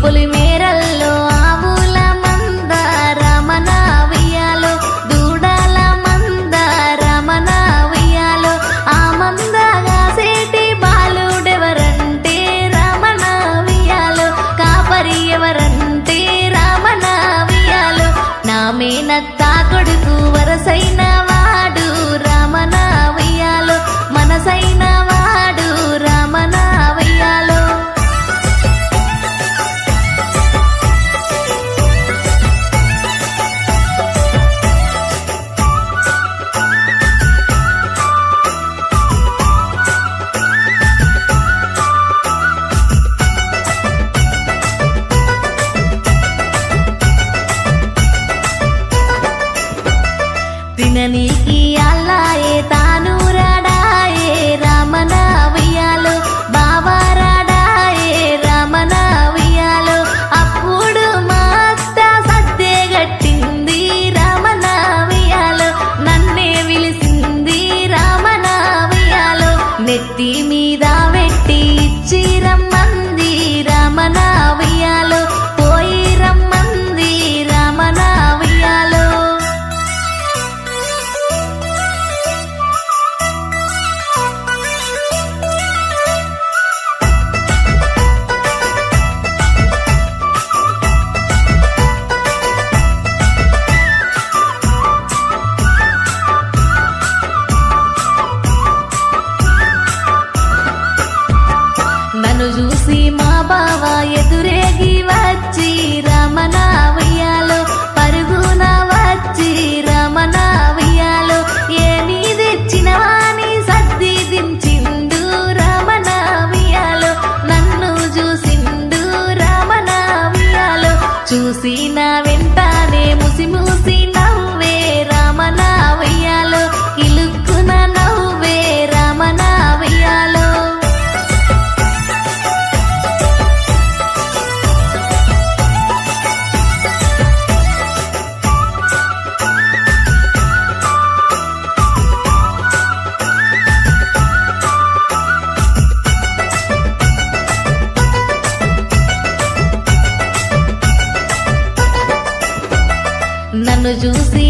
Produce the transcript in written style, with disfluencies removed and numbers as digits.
పొలి మేరల్లో ఆవుల మంద రమణ ఉయ్యాలో, దూడాల మంద రమణ ఉయ్యాలో, ఆ మందగా సేటి బాలుడెవరంటే రమణ ఉయ్యాలో, కాపరి ఎవరంటే రమణ ఉయ్యాలో, నా మేనత్త కొడుకు వరసైన వాడు రమణ ఉయ్యాలో, మనసైన వాడు రమణ ఉయ్యాలో. తిననీకి అల్లాయే తాను రాడాయే రమణ ఉయ్యాలో, బావారాడాయే రమణ ఉయ్యాలో, అప్పుడు మా అత్త సద్దే గట్టింది రమణ ఉయ్యాలో, నన్నే పిలిసింది రమణ ఉయ్యాలో, నెత్తి మీద పెట్టి ఇచ్చి రమ్మంది రమణ ఉయ్యాలో, పోయి రమ్మంది రమణ ఉయ్యాలో. నన్ను చూసి మా బావ ఎదురేగి వచ్చి రమణ ఉయ్యాలో, పరుగున వచ్చి రమణ ఉయ్యాలో, ఏమి తెచ్చినవాని సర్ది దించిండు రమణ ఉయ్యాలో, నన్ను చూసిండు రమణ ఉయ్యాలో, చూసిన వెంటనే ముసి ముసి నవ్వే రమణ ఉయ్యాలో, ఇలుక్కున నవ్వే రమణ ఉయ్యాలో. నన్ను చూసి